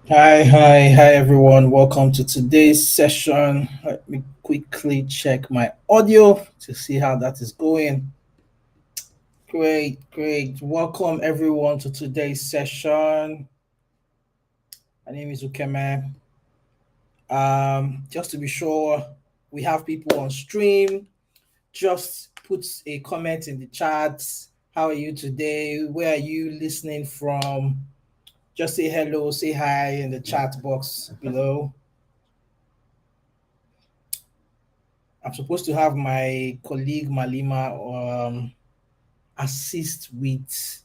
Hi everyone. Welcome to today's session. Let me quickly check my audio to see how that is going. Great. Welcome everyone to today's session. My name is Ukeme. Just to be sure, we have people on stream. Just put a comment in the chat. How are you today? Where are you listening from? Just say hello, say hi in the chat box below. I'm supposed to have my colleague Malima assist with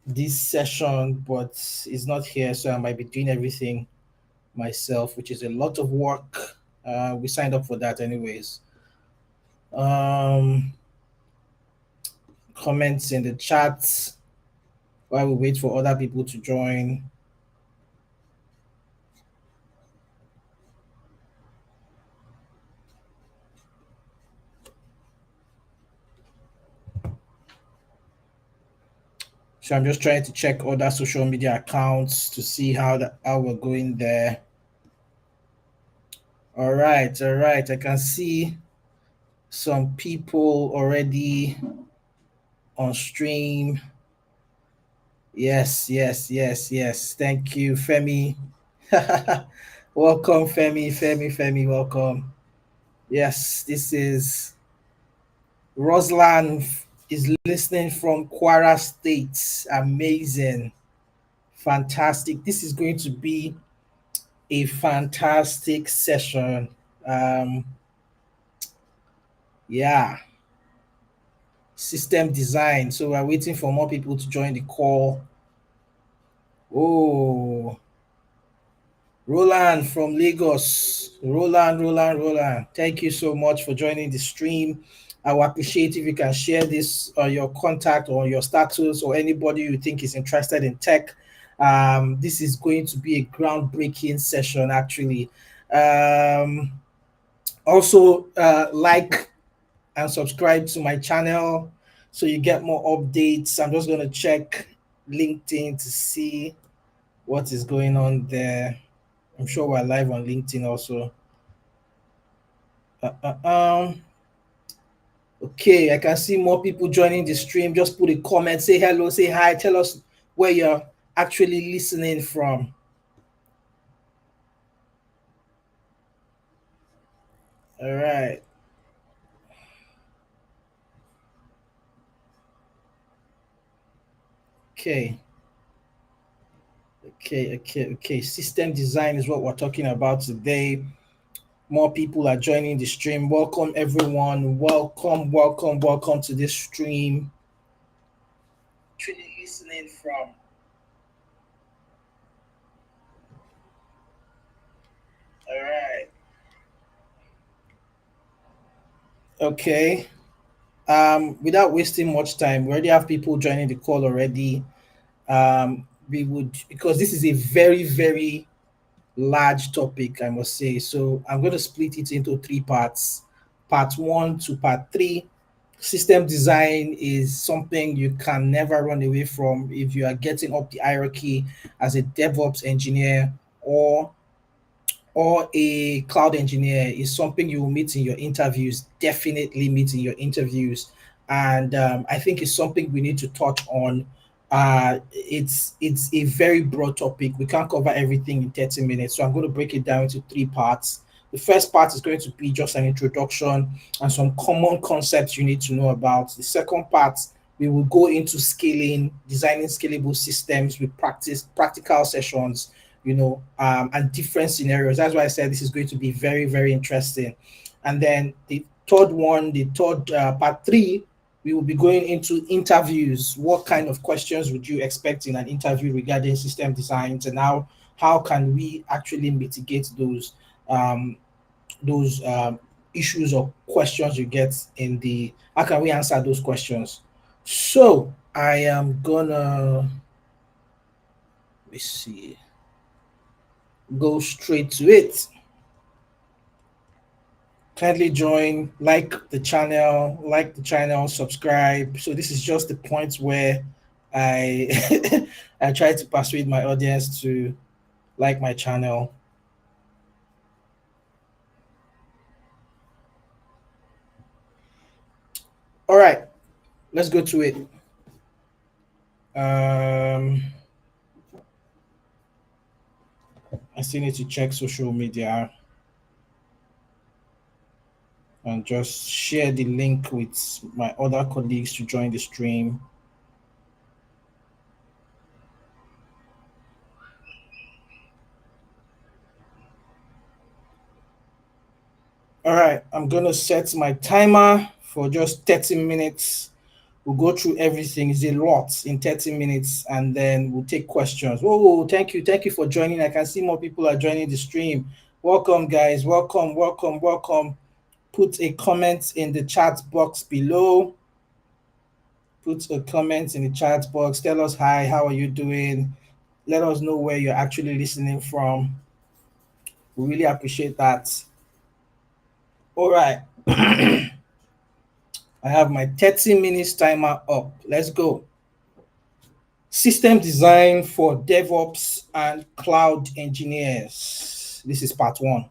this session, but he's not here, so I might be doing everything myself, which is a lot of work. We signed up for that anyways. Comments in the chat while we wait for other people to join. So I'm just trying to check other social media accounts to see how we're going there. All right. I can see some people already on stream. Yes. Thank you, Femi. Welcome, Femi, welcome. Yes, this is Roslan is listening from Kwara State. Amazing. Fantastic. This is going to be a fantastic session. Um, yeah, system design. So we're waiting for more people to join the call. Oh, Roland from Lagos. Roland. Thank you so much for joining the stream. I will appreciate if you can share this your contact or your status or anybody you think is interested in tech. This is going to be a groundbreaking session, actually. Um, Also, like and subscribe to my channel so you get more updates. I'm just going to check LinkedIn to see what is going on there. I'm sure we're live on LinkedIn also. Uh, uh, um, okay, I can see more people joining the stream. Just put a comment, say hello, say hi, tell us where you're actually listening from. All right. Okay. Okay. System design is what we're talking about today. More people are joining the stream. Welcome, everyone. Welcome to this stream. Actually listening from. All right. Okay. Without wasting much time, we already have people joining the call already. We would, because this is a very large topic, I must say. So I'm going to split it into three parts. Part one to part three. System design is something you can never run away from if you are getting up the hierarchy as a DevOps engineer or a cloud engineer. Is something you will meet in your interviews, definitely meet in your interviews. And I think it's something we need to touch on. It's a very broad topic. We can't cover everything in 30 minutes. So I'm going to break it down into three parts. The first part is going to be just an introduction and some common concepts you need to know about. The second part, we will go into scaling, designing scalable systems with practical sessions, and different scenarios. That's why I said this is going to be very interesting. And then the third part three, we will be going into interviews. What kind of questions would you expect in an interview regarding system designs, and how can we actually mitigate those issues or questions you get in the how can we answer those questions? So I am gonna let me see go straight to it. Kindly join, like the channel, subscribe. So this is just the point where I I try to persuade my audience to like my channel. All right, let's go to it. Um, I still need to check social media and just share the link with my other colleagues to join the stream. All right, I'm gonna set my timer for just 30 minutes. We'll go through everything. It's a lot in 30 minutes, and then we'll take questions. Oh, thank you for joining. I can see more people are joining the stream. Welcome, guys. Welcome. Put a comment in the chat box below. Put a comment in the chat box. Tell us hi. How are you doing? Let us know where you're actually listening from. We really appreciate that. All right. I have my 30 minutes timer up. Let's go. System design for DevOps and cloud engineers. This is part one.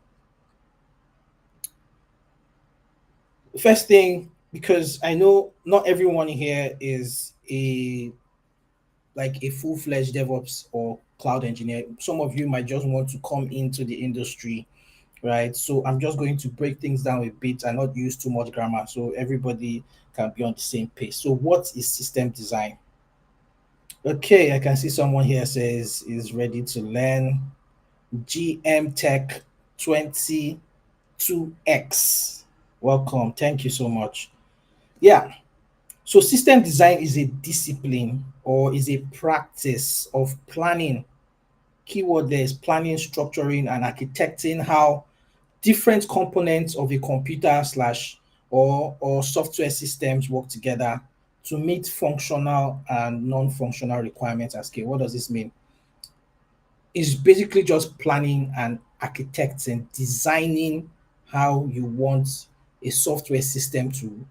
First thing, because I know not everyone here is a full-fledged DevOps or cloud engineer. Some of you might just want to come into the industry, right? So I'm just going to break things down a bit and not use too much grammar so everybody can be on the same page. So what is system design? Okay, I can see someone here says is ready to learn. GM Tech 22X. Welcome. Thank you so much. Yeah. So system design is a discipline or is a practice of planning. Keyword there is planning, structuring, and architecting how different components of a computer slash or software systems work together to meet functional and non-functional requirements at scale. What does this mean? It's basically just planning and architecting, designing how you want a software system to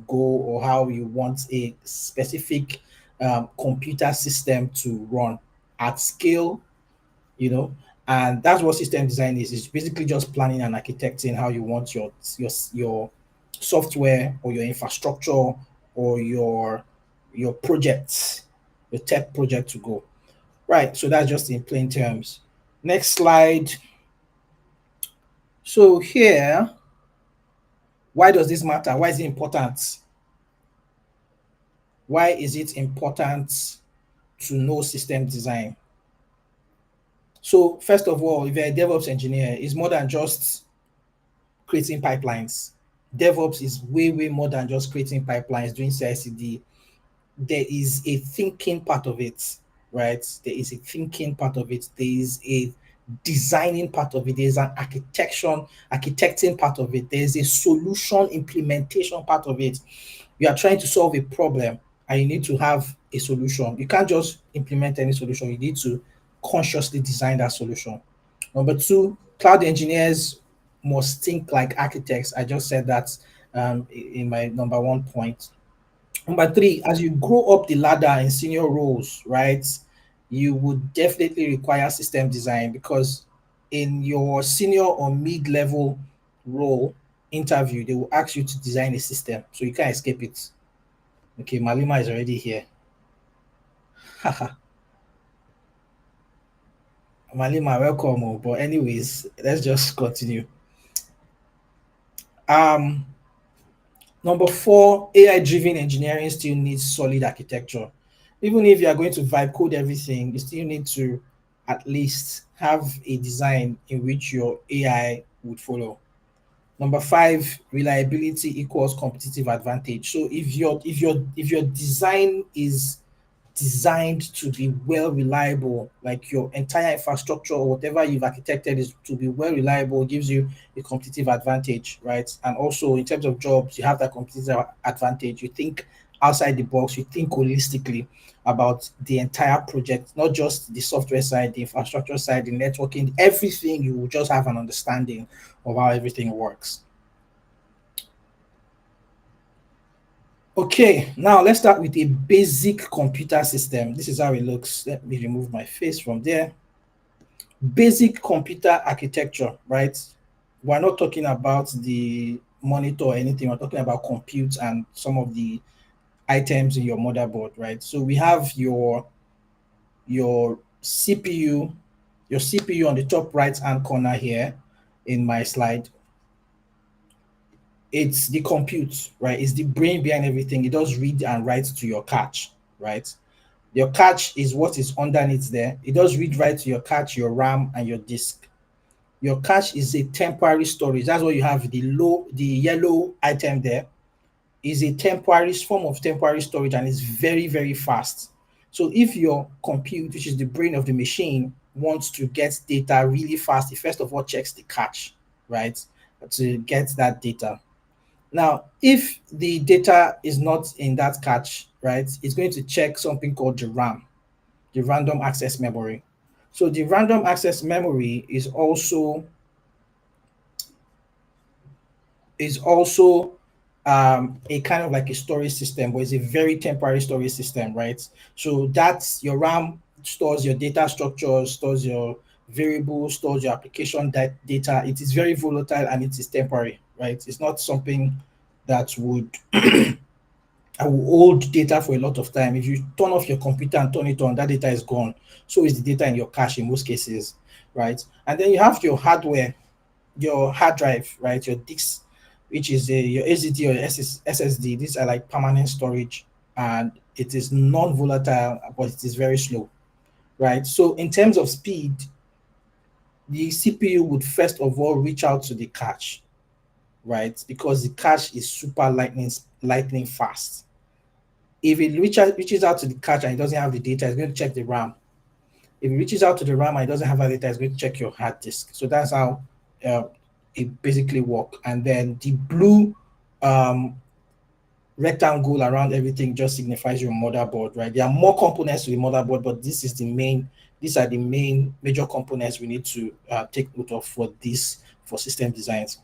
go or how you want a specific computer system to run at scale, you know. And that's what system design is. It's basically just planning and architecting how you want your software or your infrastructure or your projects, your tech project to go. Right. So that's just in plain terms. Next slide. So here, why does this matter? Why is it important? Why is it important to know system design? So first of all, if you're a DevOps engineer, it's more than just creating pipelines. DevOps is way, way more than just creating pipelines, doing CI/CD. There is a thinking part of it, right? There is a thinking part of it. There is a designing part of it. There's an architecting part of it. There's a solution implementation part of it. You are trying to solve a problem and you need to have a solution. You can't just implement any solution. You need to consciously design that solution. Number two, cloud engineers must think like architects. I just said that in my number one point. Number three, as you grow up the ladder in senior roles, right, you would definitely require system design because in your senior or mid-level role interview, they will ask you to design a system, so you can't escape it. Okay, Malima is already here. Malima, welcome. But anyways, let's just continue. Um, Number four, AI-driven engineering still needs solid architecture. Even if you are going to vibe code everything, you still need to at least have a design in which your AI would follow. Number five, reliability equals competitive advantage. So if your design is designed to be well reliable, like your entire infrastructure or whatever you've architected is to be well reliable, gives you a competitive advantage, right? And also in terms of jobs, you have that competitive advantage. You think outside the box, you think holistically about the entire project, not just the software side, the infrastructure side, the networking, everything. You will just have an understanding of how everything works. Okay, now let's start with a basic computer system. This is how it looks. Let me remove my face from there. Basic computer architecture, right? We're not talking about the monitor or anything. We're talking about compute and some of the items in your motherboard, right? So we have your CPU, your CPU on the top right hand corner here in my slide. It's the compute, right? It's the brain behind everything. It does read and write to your cache, right? Your cache is what is underneath there. It does read right to your cache, your RAM, and your disk. Your cache is a temporary storage. That's what you have. The yellow item there is a temporary form of temporary storage and it's very, very fast. So if your compute, which is the brain of the machine, wants to get data really fast, it first of all checks the cache, right? To get that data. Now, if the data is not in that cache, right, it's going to check something called the RAM, the random access memory. So the random access memory is also a kind of like a storage system, but it's a very temporary storage system, right? So that's your RAM stores your data structures, stores your variables, stores your application data. It is very volatile and it is temporary, right? It's not something that would I will hold data for a lot of time. If you turn off your computer and turn it on, that data is gone. So is the data in your cache in most cases, right? And then you have your hardware, your hard drive, right? Your disks, which is your SSD or your SSD. These are like permanent storage, and it is non-volatile, but it is very slow, right? So in terms of speed, the CPU would first of all reach out to the cache, right? Because the cache is super lightning fast. If it reaches out to the cache and it doesn't have the data, it's going to check the RAM. If it reaches out to the RAM and it doesn't have that data, it's going to check your hard disk. So that's how uh, it basically works. And then the blue um, rectangle around everything just signifies your motherboard, right? There are more components to the motherboard, but these are the main major components we need to take note of for system designs.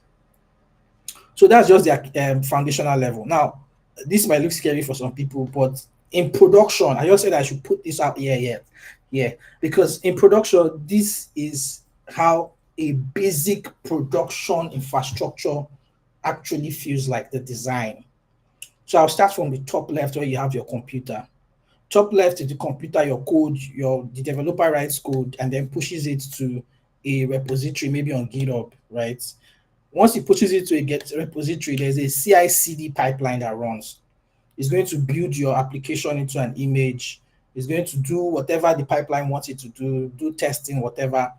So that's just the foundational level. Now, this might look scary for some people, but in production, I just said I should put this out here, yeah, because in production, this is how a basic production infrastructure actually feels like the design. So I'll start from the top left where you have your computer. Top left is the computer, your code, the developer writes code and then pushes it to a repository, maybe on GitHub, right? Once he pushes it to a Git repository, there's a CI/CD pipeline that runs. It's going to build your application into an image. It's going to do whatever the pipeline wants it to do testing, whatever,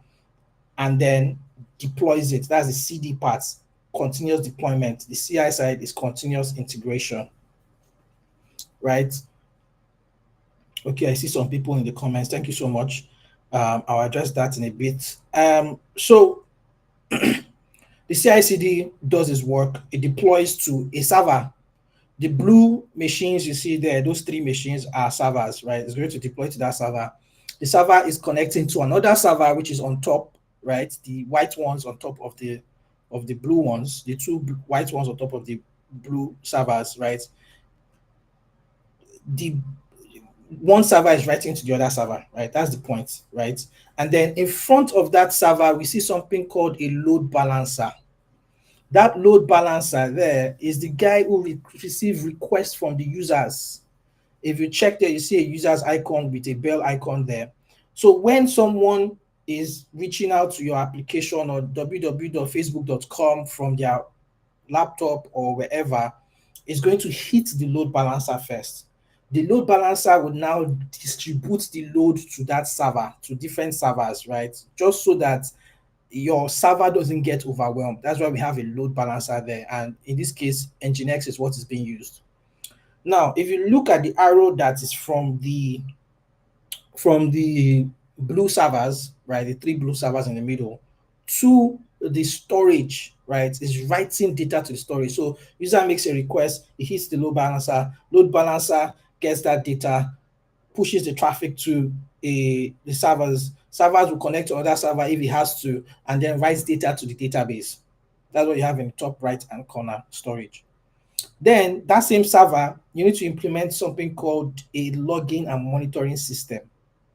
and then deploys it. That's the CD part, continuous deployment. The CI side is continuous integration, right? Okay, I see some people in the comments. Thank you so much. I'll address that in a bit. So the CI/CD does its work. It deploys to a server. The blue machines you see there, those three machines are servers, right? It's going to deploy to that server. The server is connecting to another server, which is on top, right? The white ones on top of the blue ones, the two white ones on top of the blue servers, right? The one server is writing to the other server, right? That's the point, right? And then in front of that server, we see something called a load balancer. That load balancer there is the guy who receives requests from the users. If you check there, you see a user's icon with a bell icon there. So when someone is reaching out to your application or www.facebook.com from their laptop or wherever, it's going to hit the load balancer first. The load balancer will now distribute the load to that server, to different servers, right? Just so that your server doesn't get overwhelmed. That's why we have a load balancer there. And in this case, Nginx is what is being used. Now, if you look at the arrow that is from the blue servers, right, the three blue servers in the middle, to the storage, right, is writing data to the storage. So user makes a request, it hits the load balancer gets that data, pushes the traffic to the servers. Servers will connect to other server if it has to, and then writes data to the database. That's what you have in the top right hand corner, storage. Then that same server, you need to implement something called a logging and monitoring system,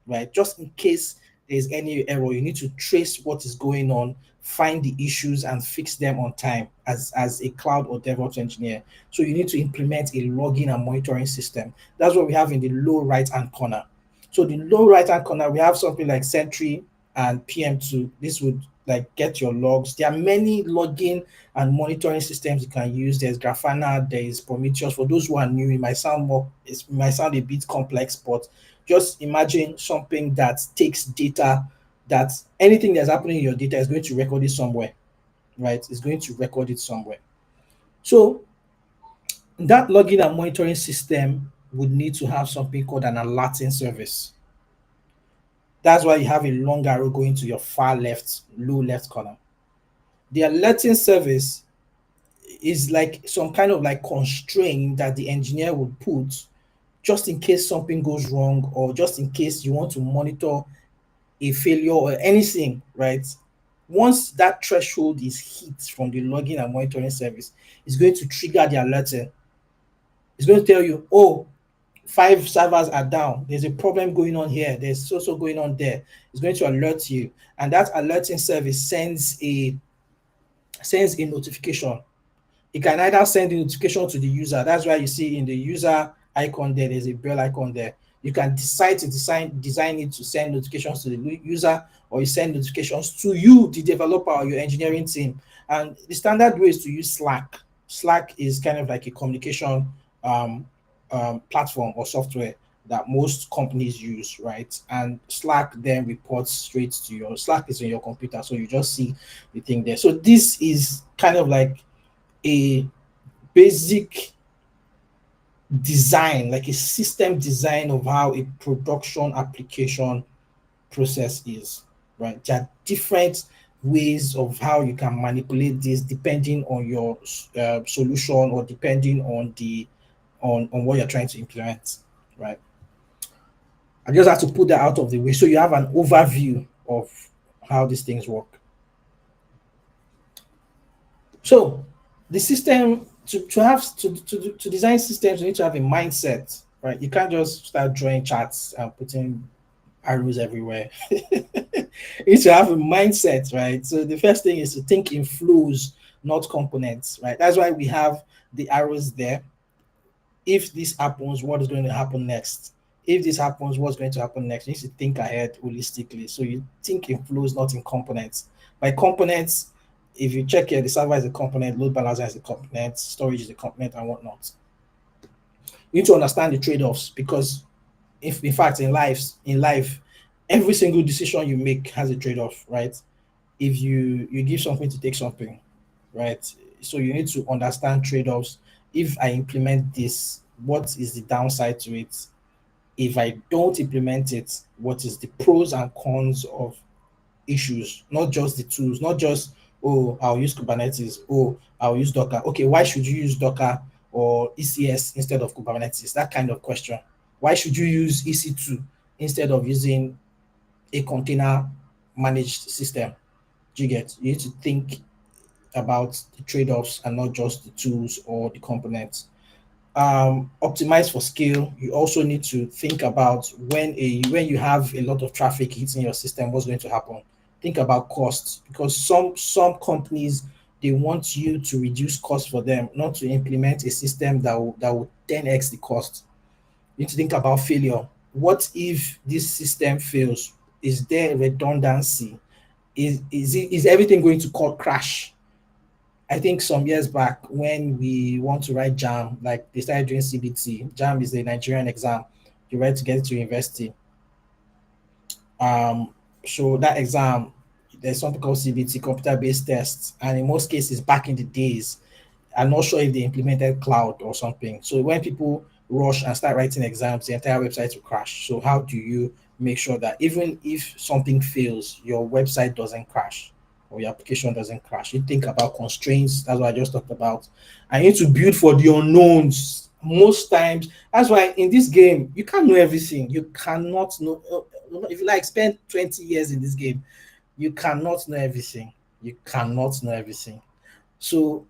right? Just in case there's any error, you need to trace what is going on, find the issues and fix them on time as a cloud or DevOps engineer. So you need to implement a logging and monitoring system. That's what we have in the low right-hand corner. So the low right-hand corner, we have something like Sentry and PM2. This would like get your logs. There are many logging and monitoring systems you can use. There's Grafana, there is Prometheus. For those who are new, it might sound a bit complex, but just imagine something that takes data, that anything that's happening in your data is going to record it somewhere, right? It's going to record it somewhere. So that logging and monitoring system would need to have something called an alerting service. That's why you have a long arrow going to your far left, low left corner. The alerting service is like some kind of like constraint that the engineer would put just in case something goes wrong, or just in case you want to monitor a failure or anything, right? Once that threshold is hit from the logging and monitoring service, it's going to trigger the alerting. It's going to tell you, oh, 5 servers are down. There's a problem going on here. There's also going on there. It's going to alert you, and that alerting service sends a notification. It can either send a notification to the user. That's why you see in the user icon there, there's a bell icon there. You can decide to design it to send notifications to the user, or you send notifications to you, the developer, or your engineering team. And the standard way is to use Slack. Slack is kind of like a communication um, platform or software that most companies use, right? And Slack then reports straight to your Slack is in your computer, so you just see the thing there. So this is kind of like a basic design, like a system design of how a production application process is, right? There are different ways of how you can manipulate this depending on your solution, or depending on the on what you're trying to implement, right? I just have to put that out of the way so you have an overview of how these things work. So the system to design systems, you need to have a mindset, right? You can't just start drawing charts and putting arrows everywhere. You need to have a mindset, right? So the first thing is to think in flows, not components, right? That's why we have the arrows there. If this happens, what is going to happen next? If this happens, what's going to happen next? You need to think ahead holistically. So you think in flows, not in components. By components, if you check here, the server is a component, load balancer is a component, storage is a component, and whatnot. You need to understand the trade-offs, because if in fact in life, every single decision you make has a trade-off, right? If you give something to take something, right? So you need to understand trade-offs. If I implement this, what is the downside to it? If I don't implement it, what is the pros and cons of issues, not just the tools, not just, oh, I'll use Kubernetes, oh, I'll use Docker. Okay, why should you use Docker or ECS instead of Kubernetes? That kind of question. Why should you use EC2 instead of using a container managed system? Do you get? You need to think about the trade-offs and not just the tools or the components. Optimize for scale. You also need to think about when you have a lot of traffic hitting your system, what's going to happen. Think about costs, because some companies, they want you to reduce costs for them, not to implement a system that will 10x the cost. You need to think about failure. What if this system fails? Is there redundancy? Is everything going to crash? I think some years back, when we want to write JAM, like they started doing CBT. JAM is the Nigerian exam you write to get to university. Um, so that exam, there's something called CBT, computer-based tests, and in most cases, back in the days, I'm not sure if they implemented cloud or something. So when people rush and start writing exams, the entire website will crash. So how do you make sure that even if something fails, your website doesn't crash or your application doesn't crash? You think about constraints. That's what I just talked about. I need to build for the unknowns. Most times, that's why in this game you can't know everything. You cannot know. If you like spend 20 years in this game, you cannot know everything. You cannot know everything. So,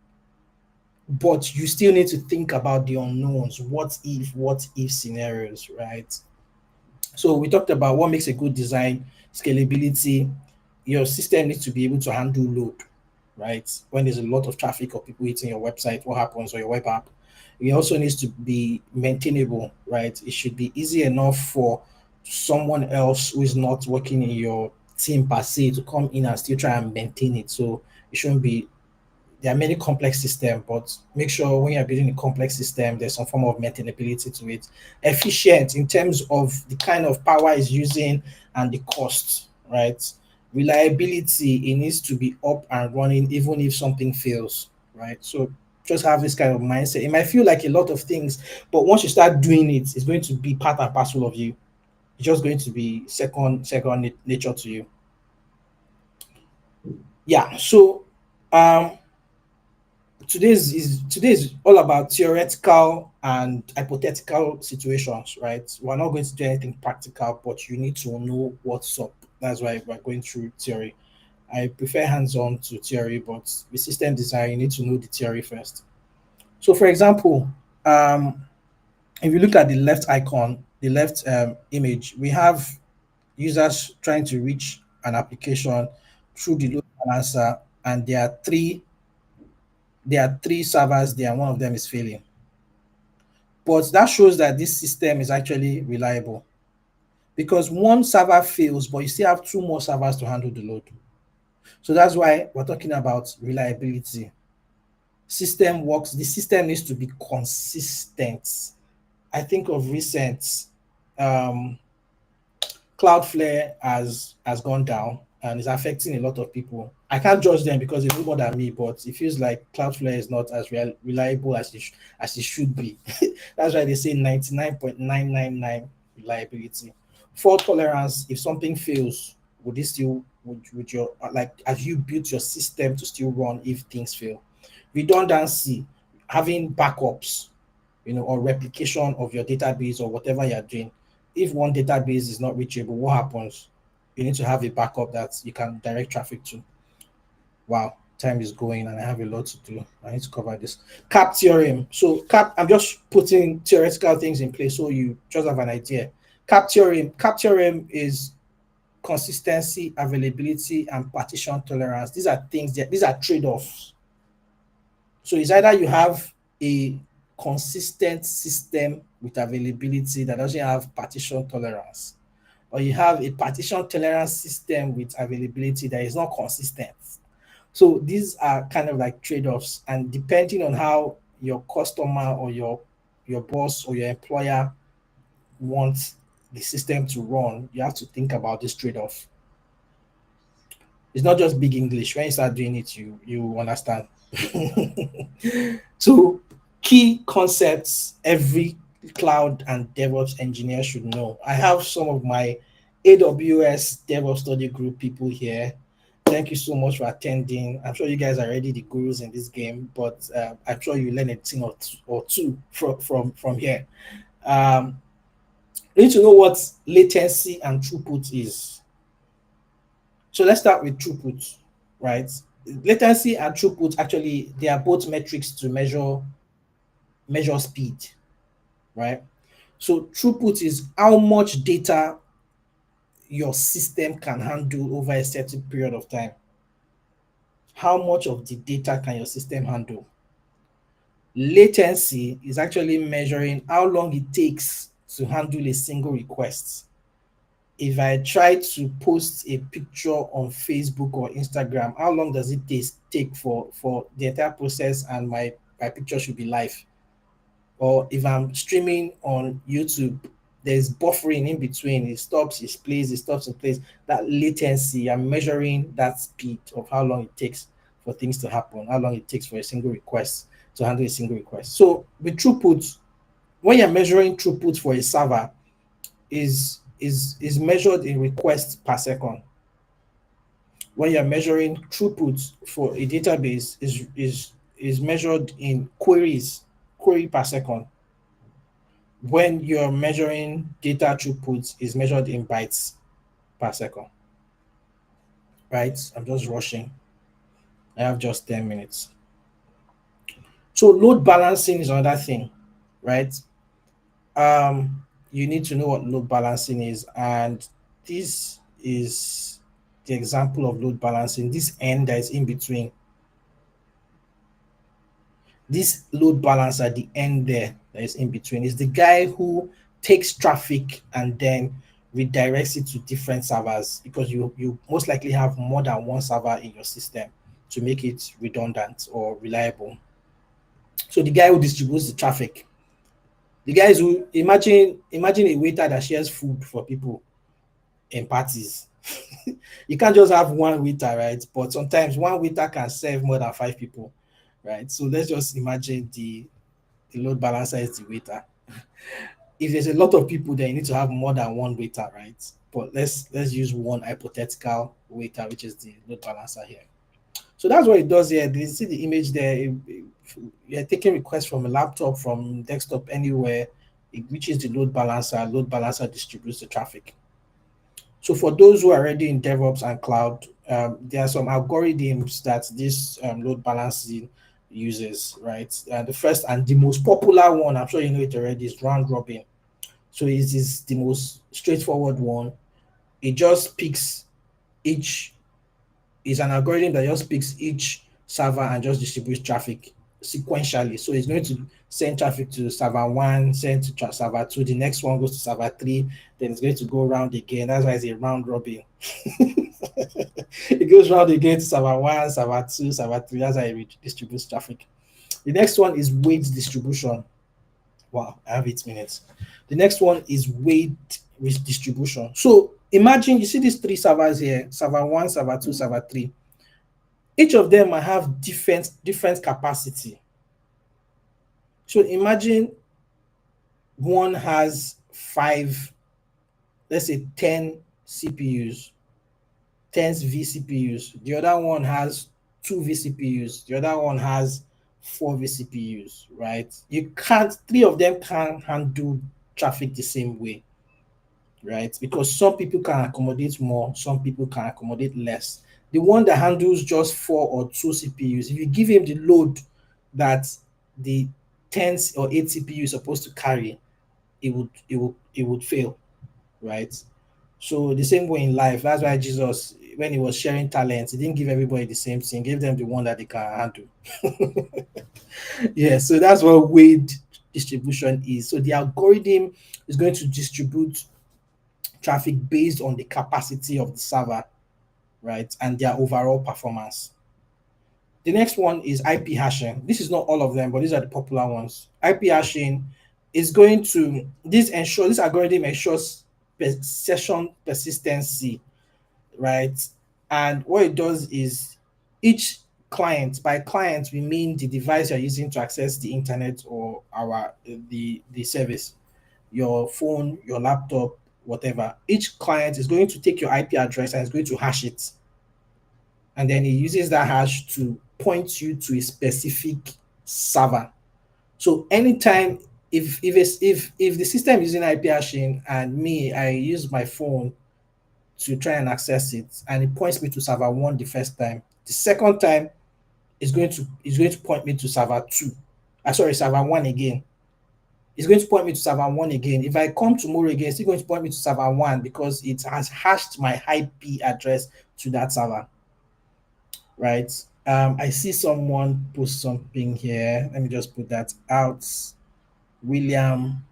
but you still need to think about the unknowns. What if scenarios, right? So we talked about what makes a good design: scalability. Your system needs to be able to handle load, right? When there's a lot of traffic or people hitting your website, what happens, or your web app? It also needs to be maintainable, right? It should be easy enough for someone else who is not working in your team per se to come in and still try and maintain it. So it shouldn't be, there are many complex systems, but make sure when you're building a complex system, there's some form of maintainability to it. Efficient in terms of the kind of power it's using and the cost, right? Reliability, it needs to be up and running even if something fails, right? So just have this kind of mindset. It might feel like a lot of things, but once you start doing it, it's going to be part and parcel of you. It's just going to be second nature to you. Yeah. So um today's all about theoretical and hypothetical situations, right? We're not going to do anything practical, but you need to know what's up. That's why we're going through theory. I prefer hands-on to theory, but with system design, you need to know the theory first. So, for example, um, if you look at the left icon, the left image, we have users trying to reach an application through the load balancer, and there are three servers there, and one of them is failing. But that shows that this system is actually reliable because one server fails, but you still have two more servers to handle the load. So that's why we're talking about reliability. System works, the system needs to be consistent. I think of recent um, Cloudflare has gone down and is affecting a lot of people. I can't judge them because they know more than me, but it feels like Cloudflare is not as reliable as as it should be. That's why they say 99.999 reliability. Fault tolerance, if something fails, would your like have you built your system to still run if things fail? Redundancy, having backups, or replication of your database or whatever you're doing. If one database is not reachable, what happens? You need to have a backup that you can direct traffic to. Wow, time is going and I have a lot to do. I need to cover this. CAP theorem. So CAP, I'm just putting theoretical things in place so you just have an idea. CAP theorem. CAP theorem is consistency, availability, and partition tolerance. These are trade-offs. So it's either you have a consistent system with availability that doesn't have partition tolerance, or you have a partition tolerance system with availability that is not consistent. So these are kind of like trade-offs, and depending on how your customer or your boss or your employer wants the system to run, you have to think about this trade-off. It's not just big English. When you start doing it, you understand. So, key concepts every cloud and DevOps engineer should know. I have some of my AWS DevOps study group people here. Thank you so much for attending. I'm sure you guys are already the gurus in this game, but I'm sure you learn a thing or two from here. Um, you need to know what latency and throughput is. So let's start with throughput, right? Latency and throughput, actually they are both metrics to measure speed, right? So throughput is how much data your system can handle over a certain period of time. How much of the data can your system handle? Latency is actually measuring how long it takes to handle a single request. If I try to post a picture on Facebook or Instagram, how long does it take for the entire process and my picture should be live? Or if I'm streaming on YouTube, there's buffering in between. It stops, it plays, it stops, it plays. That latency, I'm measuring that speed of how long it takes for things to happen, how long it takes for a single request to handle a single request. So with throughput, when you're measuring throughput for a server, is measured in requests per second. When you're measuring throughput for a database, is measured in query per second. When you're measuring data throughput, is measured in bytes per second. Right? I'm just rushing. I have just 10 minutes. So load balancing is another thing, right? You need to know what load balancing is, and this is the example of load balancing. This end that is in between, this load balancer at the end there that is in between, is the guy who takes traffic and then redirects it to different servers, because you most likely have more than one server in your system to make it redundant or reliable. So the guy who distributes the traffic, the guys who imagine a waiter that shares food for people in parties. You can't just have one waiter, right? But sometimes one waiter can serve more than five people, right? So let's just imagine the load balancer is the waiter. If there's a lot of people, then you need to have more than one waiter, right? But let's use one hypothetical waiter, which is the load balancer here. So that's what it does here. You see the image there. You're taking requests from a laptop, from desktop, anywhere. It reaches the load balancer. Load balancer distributes the traffic. So for those who are already in DevOps and cloud, there are some algorithms that this load balancing uses, right? The first and the most popular one, I'm sure you know it already, is round robin. So it is the most straightforward one. It just picks each is an algorithm that just picks each server and just distributes traffic sequentially. So it's going to send traffic to server one, send to server two, the next one goes to server three, then it's going to go round again. That's why it's a round robin. It goes round again to server one, server two, server three. That's how it distributes traffic. The next one is weight distribution. Wow, I have 8 minutes. The next one is weight distribution. So imagine you see these three servers here, server one, server two, server three. Each of them might have different capacity. So imagine one has five, let's say 10 CPUs, 10 vCPUs. The other one has two vCPUs. The other one has four vCPUs, right? You can't, three of them can't handle traffic the same way, right? Because some people can accommodate more, some people can accommodate less. The one that handles just four or two CPUs, if you give him the load that the 10 or 8 CPU is supposed to carry, it would fail, right? So the same way in life, that's why Jesus, when he was sharing talents, he didn't give everybody the same thing, he gave them the one that they can handle. Yeah, so that's what weight distribution is. So the algorithm is going to distribute traffic based on the capacity of the server, right, and their overall performance. The next one is IP hashing. This is not all of them, but these are the popular ones. IP hashing is going to this algorithm ensures session persistency, right? And what it does is each client, by client we mean the device you're using to access the internet or the service, your phone, your laptop, whatever. Each client is going to take your IP address and is going to hash it. And then it uses that hash to point you to a specific server. So anytime if the system is using IP hashing and me, I use my phone to try and access it and it points me to server one the first time, the second time is going to point me to server two. Sorry, server one again. It's going to point me to server one again. If I come tomorrow again, it's still going to point me to server one because it has hashed my IP address to that server, right? I see someone post something here. Let me just put that out. William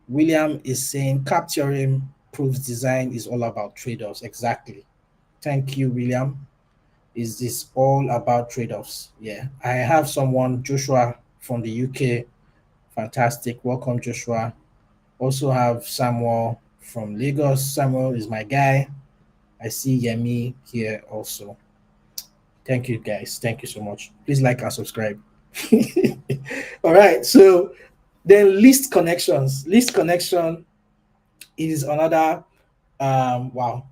William is saying cap theorem proves design is all about trade-offs. Exactly. Thank you, William. Is this all about trade-offs? Yeah. I have someone, Joshua from the UK. Fantastic. Welcome, Joshua. Also have Samuel from Lagos. Samuel is my guy. I see Yemi here also. Thank you, guys. Thank you so much. Please like and subscribe. All right. So then list connections. List connection is another wow,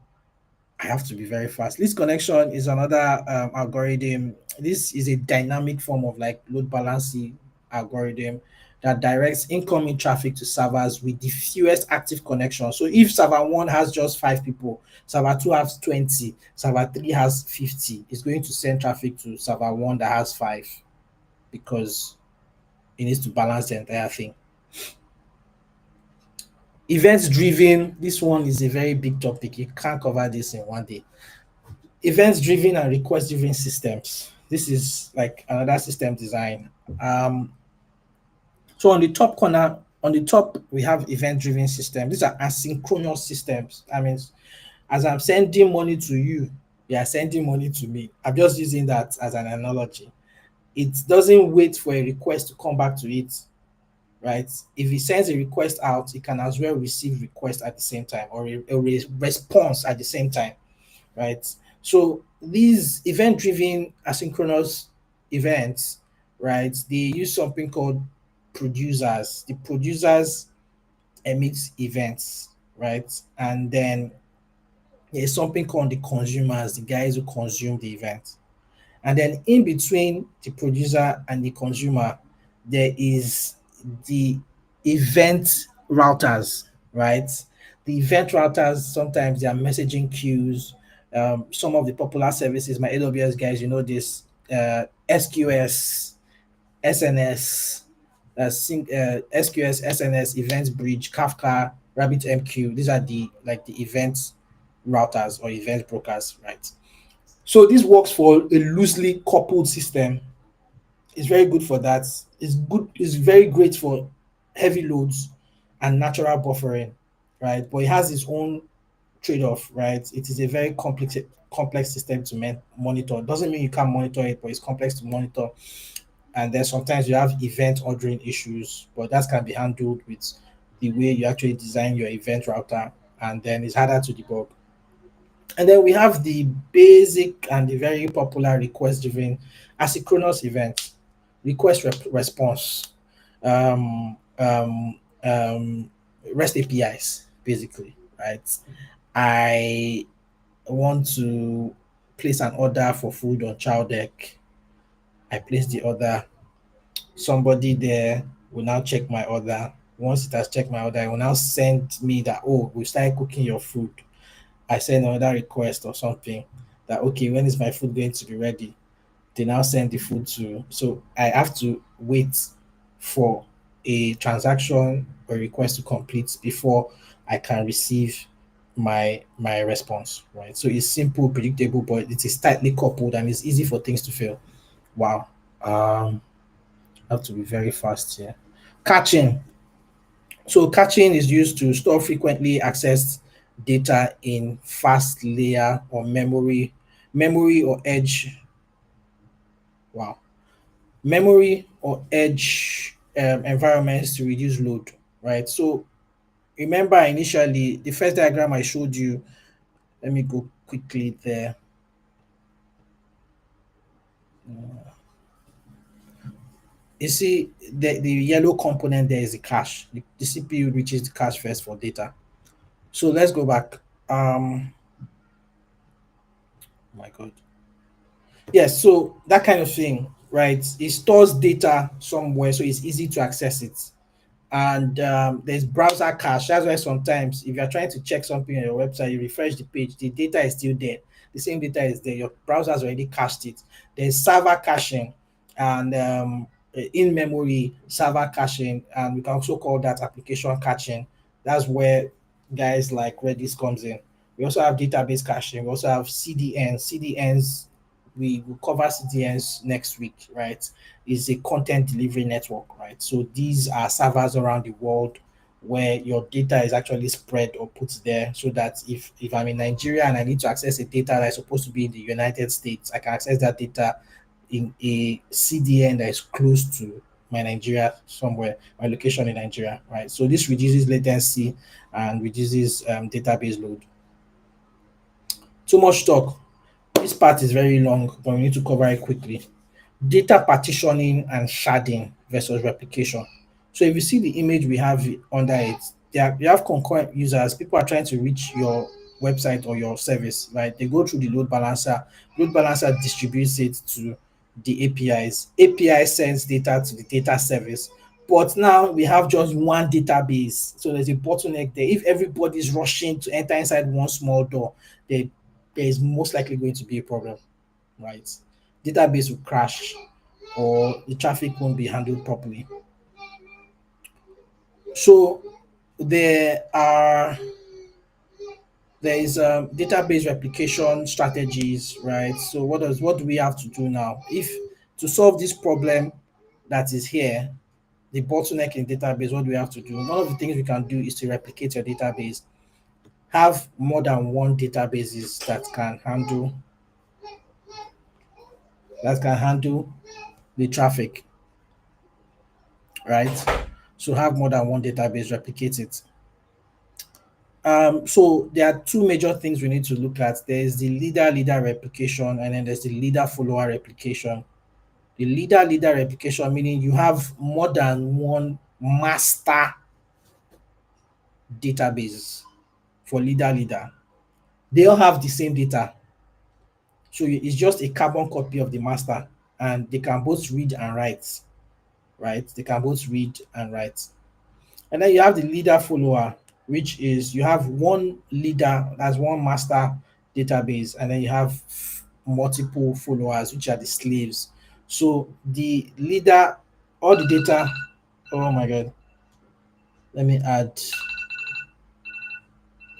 I have to be very fast. List connection is another algorithm. This is a dynamic form of like load balancing algorithm that directs incoming traffic to servers with the fewest active connections. So if server one has just 5 people, server two has 20, server three has 50, it's going to send traffic to server one that has 5 because it needs to balance the entire thing. Events driven, this one is a very big topic. You can't cover this in one day. Events driven and request driven systems. This is like another system design. So on the top corner, on the top, we have event driven systems. These are asynchronous systems. I mean, as I'm sending money to you, you are sending money to me. I'm just using that as an analogy. It doesn't wait for a request to come back to it, right? If it sends a request out, it can as well receive request at the same time or a response at the same time, right? So these event-driven asynchronous events, right? They use something called producers. The producers emit events, right? And then there's something called the consumers, the guys who consume the event. And then in between the producer and the consumer, there is the event routers, right? The event routers, sometimes they are messaging queues. Some of the popular services, my AWS guys, you know this, SQS, SNS, SQS, SNS, Events Bridge, Kafka, RabbitMQ. These are the like the event routers or event brokers, right? So this works for a loosely coupled system. It's very good for that. It's good. It's very great for heavy loads and natural buffering, right? But it has its own trade-off, right? It is a very complex system to monitor. Doesn't mean you can't monitor it, but it's complex to monitor. And then sometimes you have event ordering issues, but that can be handled with the way you actually design your event router, and then it's harder to debug. And then we have the basic and the very popular request-driven asynchronous event, response, um, um, um, REST APIs, basically, right? I want to place an order for food on child deck. I place the order. Somebody there will now check my order. Once it has checked my order, it will now send me that, oh, we started cooking your food. I send another request or something that, okay, when is my food going to be ready? They now send the food to, so I have to wait for a transaction or request to complete before I can receive my response, right? So it's simple, predictable, but it is tightly coupled and it's easy for things to fail. Wow. Have to be very fast here. Caching. So caching is used to store frequently accessed data in fast layer or memory or edge. Wow. Memory or edge environments to reduce load, right? So remember initially the first diagram I showed you, let me go quickly there. You see the yellow component there is the cache. The CPU reaches the cache first for data. So let's go back. Oh my God. Yes, so that kind of thing, right? It stores data somewhere, so it's easy to access it. And there's browser cache. That's why sometimes if you're trying to check something on your website, you refresh the page, the data is still there. The same data is there. Your browser has already cached it. There's server caching and in memory server caching, and we can also call that application caching. That's where guys like Redis comes in. We also have database caching. We also have CDNs. CDNs, we will cover CDNs next week, right? Is a content delivery network, right? So these are servers around the world where your data is actually spread or put there so that if I'm in Nigeria and I need to access a data that is supposed to be in the United States, I can access that data in a CDN that is close to my Nigeria somewhere, my location in Nigeria, right? So this reduces latency and reduces database load. Too much talk. This part is very long, but we need to cover it quickly. Data partitioning and sharding versus replication. So if you see the image we have under it, you have concurrent users. People are trying to reach your website or your service, right? They go through the load balancer. Load balancer distributes it to the APIs. API sends data to the data service. But now we have just one database. So there's a bottleneck there. If everybody's rushing to enter inside one small door, there, there is most likely going to be a problem, right? Database will crash or the traffic won't be handled properly. So there are there is database replication strategies, right? So what do we have to do now? If to solve this problem that is here, the bottleneck in database, what do we have to do? One of the things we can do is to replicate your database. Have more than one databases that can handle the traffic, right? So have more than one database, replicate it. So there are two major things we need to look at. There is the leader replication, and then there's the leader follower replication. The leader replication meaning you have more than one master database for leader. They all have the same data, so it's just a carbon copy of the master, and they can both read and write. Right? They can both read and write. And then you have the leader follower, which is you have one leader, that's one master database, and then you have multiple followers, which are the slaves. So the leader, all the data, oh my god, let me add,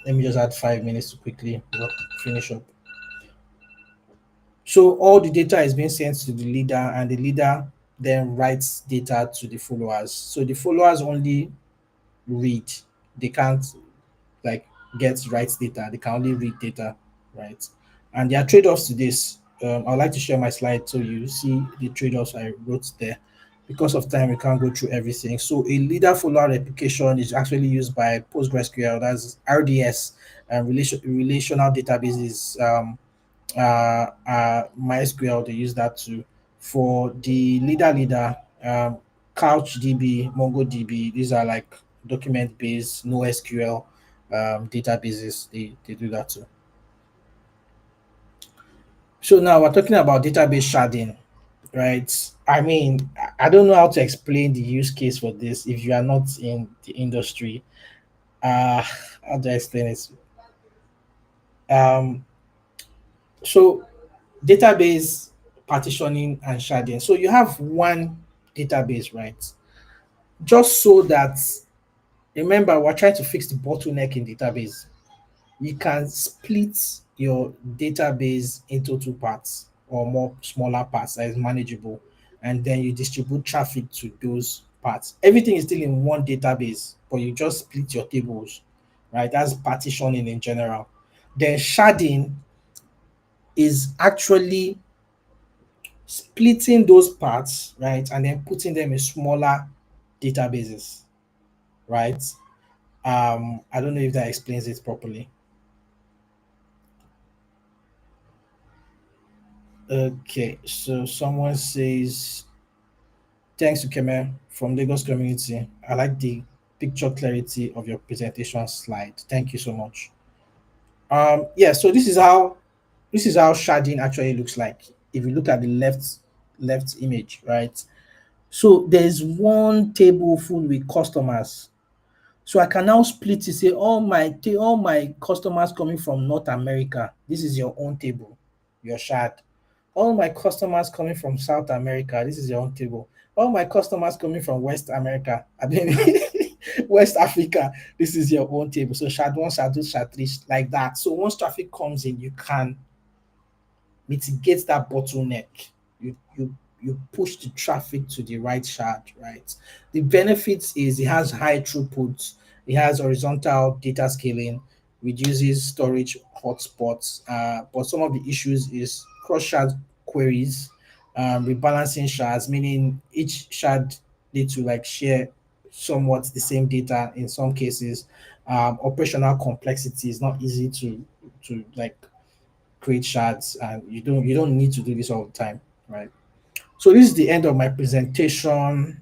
let me just add 5 minutes to quickly finish up. So all the data is being sent to the leader, and the leader then writes data to the followers. So the followers only read, they can't like get write data, they can only read data, right? And there are trade-offs to this. I'd like to share my slide so you see the trade-offs I wrote there. Because of time, we can't go through everything. So a leader follower replication is actually used by PostgreSQL, that's RDS, and relational databases. MySQL, they use that too. For the leader, CouchDB, MongoDB, these are like document based, no SQL databases. They do that too. So now we're talking about database sharding, right? I mean, I don't know how to explain the use case for this if you are not in the industry. How do I explain it? Um, so database partitioning and sharding. So you have one database, right? Just so that, remember, we're trying to fix the bottleneck in database. You can split your database into two parts or more smaller parts that is manageable, and then you distribute traffic to those parts. Everything is still in one database, but you just split your tables, right? That's partitioning in general. Then sharding is actually splitting those parts, right, and then putting them in smaller databases, right? I don't know if that explains it properly. Okay, so someone says, thanks to Kemer from Lagos community. I like the picture clarity of your presentation slide. Thank you so much. Yeah, so this is how sharding actually looks like. If you look at the left image, right? So there's one table full with customers. So I can now split it, say all my customers coming from North America, this is your own table, your shard. All my customers coming from South America, this is your own table. All my customers coming from West America, I mean West Africa, this is your own table. So shard one, shard two, shard three, like that. So once traffic comes in, you can mitigate that bottleneck. You push the traffic to the right shard, right? The benefits is it has high throughput, it has horizontal data scaling, reduces storage hotspots. But some of the issues is cross shard queries, rebalancing shards, meaning each shard need to like share somewhat the same data in some cases. Operational complexity is not easy to like create shards, and you don't need to do this all the time, right? So this is the end of my presentation.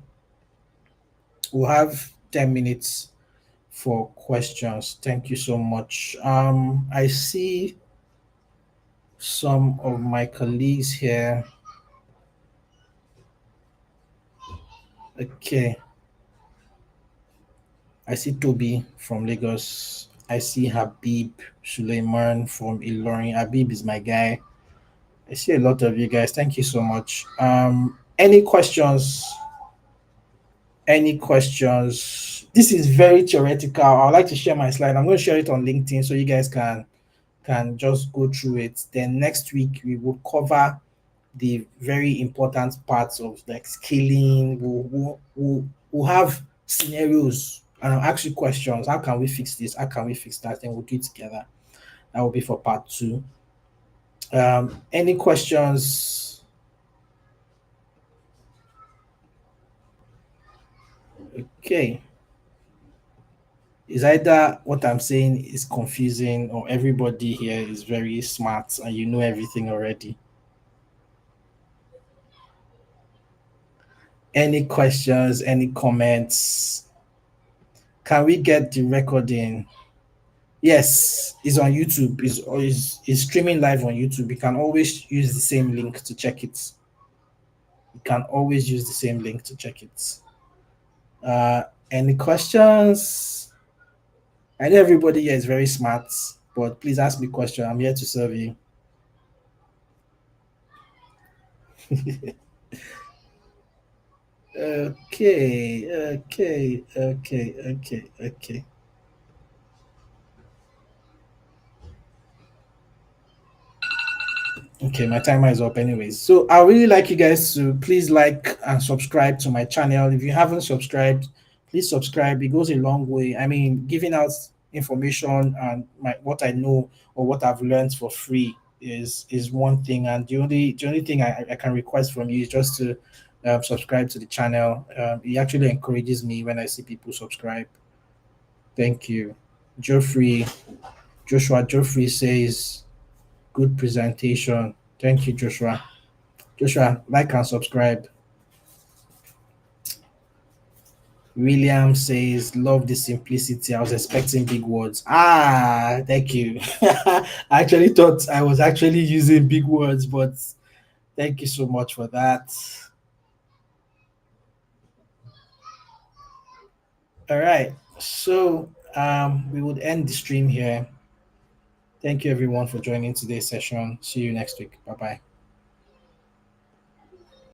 We'll have 10 minutes for questions. Thank you so much. I see some of my colleagues here. Okay, I see Toby from Lagos. I see Habib Suleiman from Ilorin. Habib is my guy. I see a lot of you guys. Thank you so much. Any questions? Any questions? This is very theoretical. I'd like to share my slide. I'm going to share it on LinkedIn so you guys can just go through it. Then next week we will cover the very important parts of like scaling. We'll have scenarios and I'll ask you questions. How can we fix this? How can we fix that? Then we'll do it together. That will be for part two. Any questions? Okay. Is either what I'm saying is confusing or everybody here is very smart and you know everything already. Any questions, any comments? Can we get the recording? Yes, it's on YouTube. Is streaming live on YouTube. You can always use the same link to check it. You can always use the same link to check it. Any questions? I know everybody here is very smart, but please ask me question. I'm here to serve you. Okay. Okay, my timer is up anyways. So I really like you guys to please like and subscribe to my channel. If you haven't subscribed, please subscribe. It goes a long way. I mean, giving out information and what I know or what I've learned for free is one thing, and the only thing I can request from you is just to subscribe to the channel. It actually encourages me when I see people subscribe. Thank you. Geoffrey Joshua Geoffrey says good presentation. Thank you, Joshua. Joshua, like and subscribe. William says, love the simplicity. I was expecting big words. Ah, thank you. I actually thought I was actually using big words, but thank you so much for that. All right. So we would end the stream here. Thank you everyone for joining today's session. See you next week. Bye bye.